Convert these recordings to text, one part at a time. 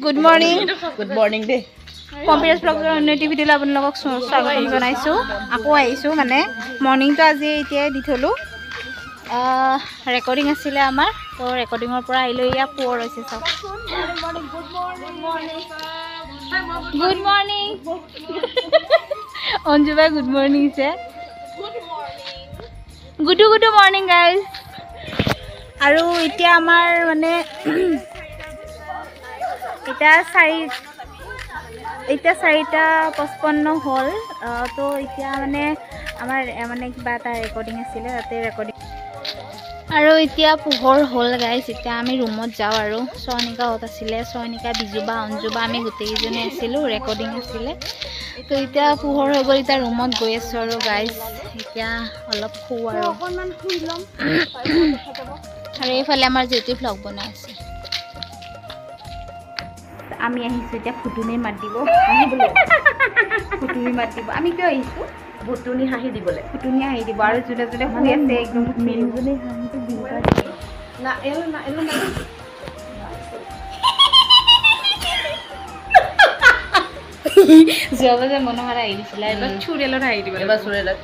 Good morning. Good morning day. Computers blog unity video la আপোনালোকক স্বাগতম জনাইছো আকৌ আইছো মানে মৰ্নিং তো আজি এতিয়া দি থলো ৰেকৰ্ডিং আছিল আমাৰ তো ৰেকৰ্ডিংৰ পৰা আইলো ইয়া পোৰ হৈছে সব গুড মৰ্নিং অঞ্জুবা গুড মৰ্নিং সে গুড মৰ্নিং গাইস আৰু এতিয়া আমাৰ মানে এটা 4:55 হল তো এতিয়া মানে আমাৰ মানে কিবা এটা ৰেকৰ্ডিং আছিল তাতে ৰেকৰ্ডিং আৰু এতিয়া পোহৰ হল গাইস এতিয়া আমি ৰুমত যাও আৰু সোনিকা হত আছিল সোনিকা বিজুবা অঞ্জুবা আমি গুটেইজনে আছিল ৰেকৰ্ডিং আছিল তো এতিয়া পোহৰ হৈ গল এতিয়া ৰুমত গৈ আছো আৰু গাইস এতিয়া অলপ খু আৰু অকমান শুই লম আৰু এইফালে আমাৰ যেটি ভ্লগ বনাই আছে আমি আহিছো এতিয়া ফুটুনি মাত দিব ফুটুনি মাত দিব আমি কিয় আহিছো ভুটুনি হাঁহি দিবলে ফুটুনি হাঁহি দিব আৰু জুলে জুলে শুই আছে একদম মিলজুলি হাঁহিটো দিবা না এলো না যোৱা যে মনোহৰা আহিছিল এবাৰ চুৰেলত হাঁহি দিব এবাৰ চুৰেলত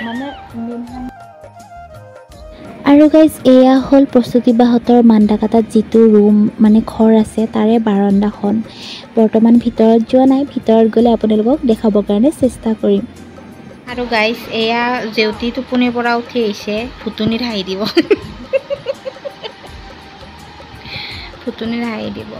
মানে আৰু গাইজ এয়া হল প্ৰস্তুতি বাহতৰ মান্দাকাটাত যেটো ৰুম মানে ঘৰ আছে তাৰে বাৰান্দাখন বৰ্তমান ভিতৰত যোৱা নাই ভিতৰত গলে আপোনালোকক দেখাবৰ কাৰণে চেষ্টা কৰিম আৰু গাইজ এয়া জেউতি টোপনিৰ পৰা উঠি আহিছে ফুটুনি হাঁহি দিব ফুটুনি হাঁহি দিব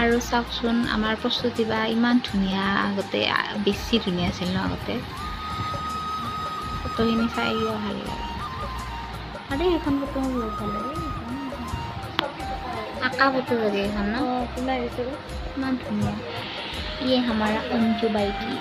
আৰু চাওকচোন আমাৰ প্ৰস্তুতি বা ইমান ধুনীয়া আগতে বেছি ধুনীয়া আছিল ন আগতে ফটোখিনি চাই ভাল লাগে আরে এখন ফটো লোক ভালো আকা ফটো लगे এখন না কোনা দিছে মান ধুনিয়া ये हमारा अंजू बाई की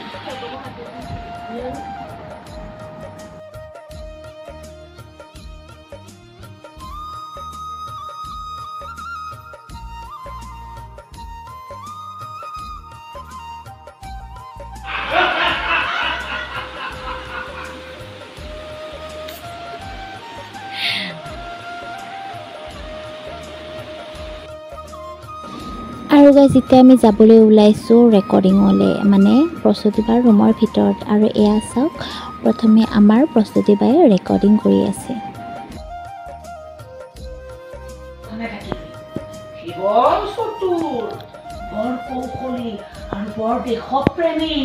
আৰু গাইজ এতিয়া আমি যাবলৈ ওলাইছো ৰেকৰ্ডিংলে মানে প্ৰস্তুতি বাৰ ৰুমৰ ভিতৰত আৰু এয়া চাওক প্ৰথমে আমাৰ প্ৰস্তুতি বাই ৰেকৰ্ডিং কৰি আছে শিৱম চতুৰ বৰ কৌশলী আৰু বৰ দেশপ্ৰেমী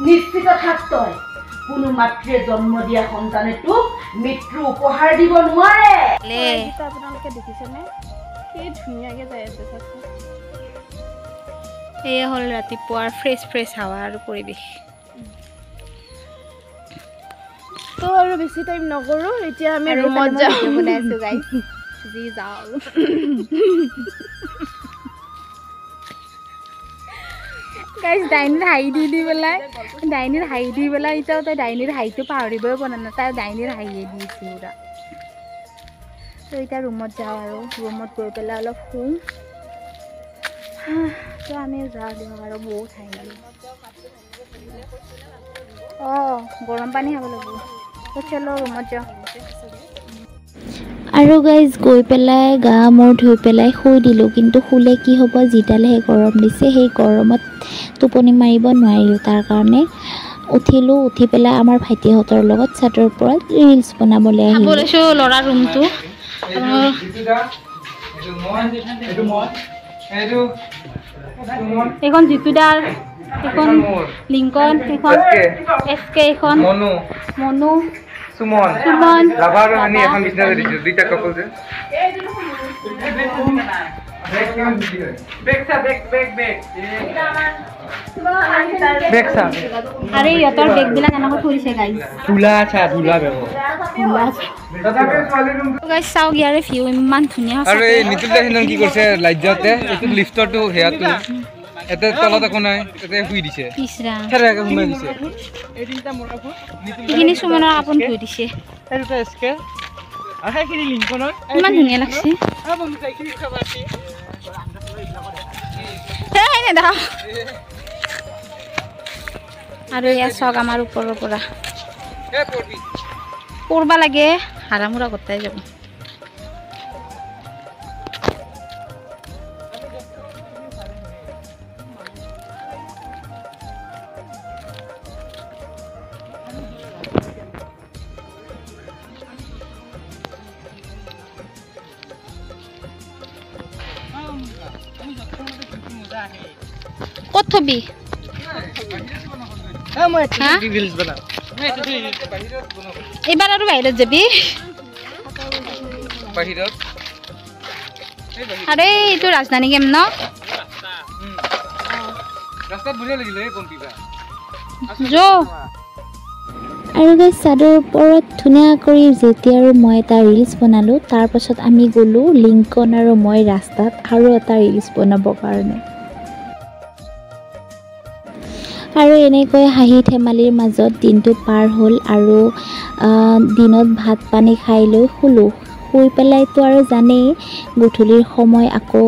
নিশ্চিত থাক তই কোনো মাতৃয়ে জন্ম দিয়া সন্তানেটোক মৃত্যু উপহাৰ দিব নোৱাৰে আপোনালোকে দেখিছেনে কি ধুনীয়াকে যাই আছে চাচোন এই হল ৰাতিপুৱাৰ ফ্ৰেছ হাৱা আৰু পৰিবেশ তো আৰু বেছি টাইম নকৰো এতিয়া আমি ৰুমত যাওঁ বনাইছো গাইস জি যাও গাইস ডাইনিৰ হাঁহি দি পেলাই এতিয়া তাই ডাইনিৰ হাঁহিটো পাহৰিবই পৰা নাই তাই ডাইনিৰ হাঁহিয়ে দিছে পুৰা তো এতিয়া ৰুমত যাওঁ আৰু ৰুমত গৈ পেলাই অলপ শুম তো আমি যাওঁ দিওঁ আৰু বহুত হাঁহিলোঁ গৰম পানী খাব লাগিব তো চলো ৰুমত যাওঁ আৰু গাইজ গৈ পেলাই গা মূৰ ধুই পেলাই শুই দিলোঁ কিন্তু শুলে কি হ'ব যিডালেহে গৰম দিছে সেই গৰমত টোপনি মাৰিব নোৱাৰিলোঁ তাৰ কাৰণে উঠিলোঁ উঠি পেলাই আমাৰ ভাইটিহঁতৰ লগত ছাতৰ ওপৰত ৰিলছ বনাবলৈ আহিলোঁ ল'ৰা ৰুমটো এখন জিতুদাৰ এখন লিংকন এখন এসকে এখন মনু সুমন লাভাৰ হানি এখন বিছনা দিছো দুইটা কাপল যে আৰে ইহঁতৰ বেগবিলাক এনেকৈ থৈছে গাইছ ধুলা বেগ গাইছ চাওক ইয়াৰে ভিউ ইমান ধুনীয়া আৰু এই নিতুলদা হিনন কি কৰিছে লাজ্জাতে এইটো লিফটৰটো হেয়াটো এতে তলত একো নাই এতে শুই দিছে পিছৰা খেৰাকে ঘুমাই দিছে এই তিনিটা সুমনৰ কাপোৰ ধুই দিছে আৰু এটা এসকে আৰু সেইখিনি লিংকনৰ ইমান ধুনীয়া লাগছে বন্ধু এইখিনি খাবাছি এই নে দেখা আৰু ইয়া চক আমাৰ ওপৰৰ পৰা পড়বা লাগে হাৰামুৰা কৰতে যাব ক'ত থবি এইবাৰ আৰু বাহিৰত যাবি আৰে এইটো ৰাজধানী কেম ন আৰু গাইজ চাদৰ ওপৰত ধুনীয়া কৰি যেতিয়া আৰু মই এটা ৰিলচ বনালোঁ তাৰপাছত আমি গ'লোঁ লিংকন আৰু মই ৰাস্তাত আৰু এটা ৰিলচ বনাবৰ কাৰণে আৰু এনেকৈ হাঁহি ধেমালিৰ মাজত দিনটো পাৰ হ'ল আৰু দিনত ভাত পানী খাই লৈ শুলোঁ শুই পেলাইতো আৰু জানেই গধূলিৰ সময় আকৌ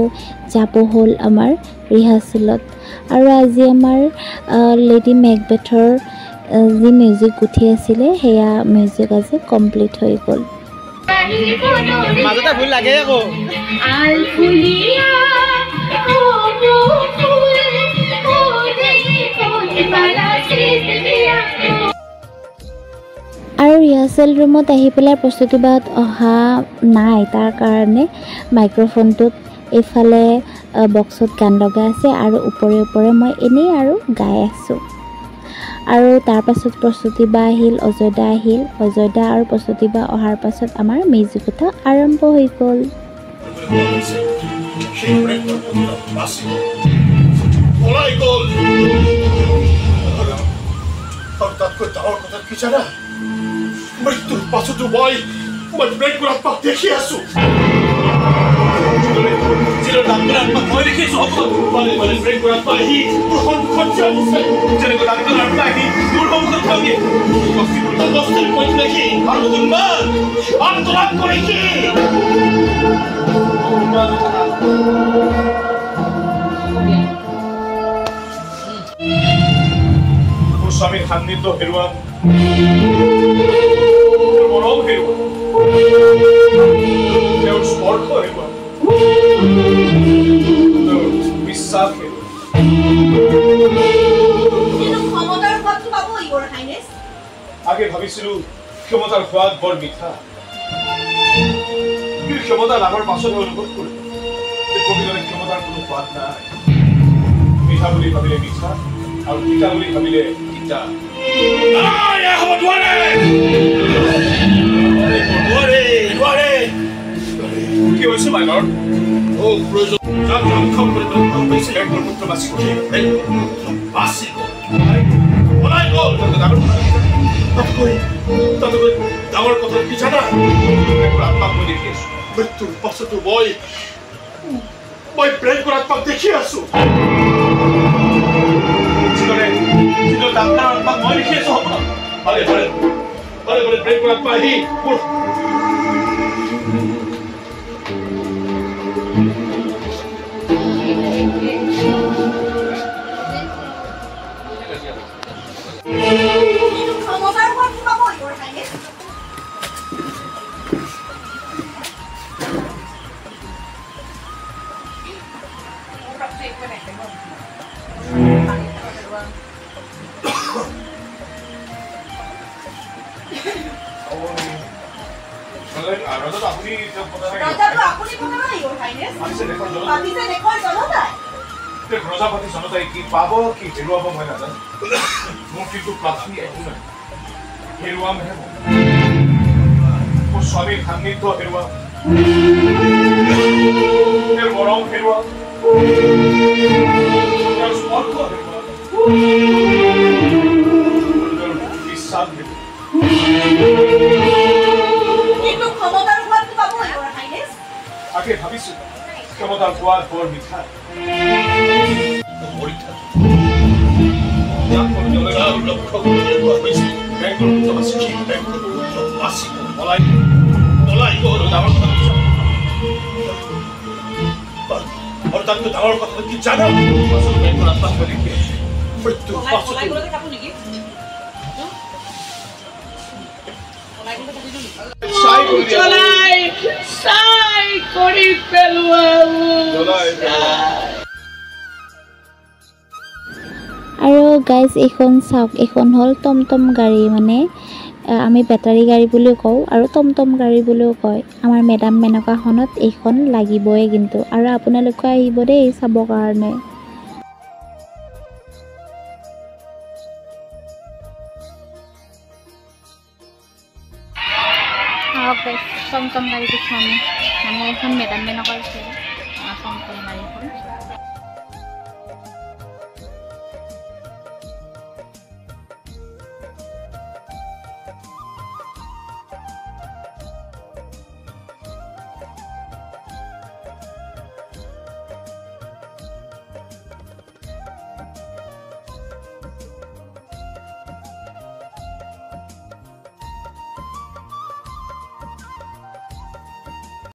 যাব হ'ল আমাৰ ৰিহাৰ্চেলত আৰু আজি আমাৰ লেডি মেকবেথৰ যি মিউজিক উঠি আছিলে সেয়া মিউজিক আজি কমপ্লিট হৈ গ'ল মাজতে ভুল লাগে আকৌ আৰু ৰিহাৰ্চেল ৰুমত আহি পেলাই প্ৰস্তুতিবাত অহা নাই তাৰ কাৰণে মাইক্ৰফোনটোত এইফালে বক্সত গান লগাই আছে আৰু ওপৰে ওপৰে মই এনেই আৰু গাই আছোঁ আৰু তাৰ পাছত প্ৰস্তুতিবা আহিল অজয়দা আহিল অজয়দা আৰু প্ৰস্তুতিবা অহাৰ পাছত আমাৰ মিউজিক উঠা আৰম্ভ হৈ গ'ল মৃত্যুৰ পাছতো মই ব্ৰেক কৰাত দেখি আছো মই দেখিছো ব্ৰেক কৰাত আহি মোৰ সন্মুখত যেনেকৈ ডাক্তৰ আহি মোৰ সন্মুখত থাকি দেখি আৰু ইমান আন্দোলন কৰি কি মোৰ স্বামীৰ সান্নিধ্য হেৰুৱাম মৰম হেৰুৱাম তেওঁৰ স্পৰ্শ হেৰুৱাম বিশ্বাস আগে ভাবিছিলো ক্ষমতাৰ সোৱাদ বৰ মিঠা কিন্তু ক্ষমতা লাভৰ পাছতহে অনুভৱ কৰিলো যে প্ৰকৃততে ক্ষমতাৰ কোনো সোৱাদ নাই মিঠা বুলি ভাবিলে মিঠা আৰু তিতা বুলি ভাবিলে তিতা কি হৈছে মাই লৰ্ড ডাঙৰ কথা কি জানা আত্মাক মই দেখি আছো মৃত্যুৰ পাছতো মই ব্ৰেক কৰাত পাক দেখি আছো ডাক্তাৰ আত্মাক মই দেখি আছো ভালে ভালে ভালে ভালে ব্ৰেক কৰাত পাহি প্ৰজাপতি জনতাই কি পাব কি হেৰুৱাব মই নাজানো মোৰ কিন্তু প্ৰাথমিক একো নাই হেৰুৱামহে মোৰ স্বামীৰ সান্নিধ্য হেৰুৱাম তেওঁৰ মৰম হেৰুৱাম তেওঁৰ স্পৰ্শ হেৰুৱাম বিশ্বাস আগে ভাবিছো ক্ষমতাৰ সোৱাদ বৰ মিঠা ডাঙৰ কথা কি জানা আৰু গাইজ এইখন চাওক এইখন হ'ল টমটম গাড়ী মানে আমি বেটাৰী গাড়ী বুলিও কওঁ আৰু টমটম গাড়ী বুলিও কয় আমাৰ মেডাম মেনকাখনত এইখন লাগিবই কিন্তু আৰু আপোনালোকে আহিব দেই চাবৰ কাৰণে চাওক গাইছ টমটম গাড়ী দিছোঁ আমি মানে এখন মেডামে নকৰিছে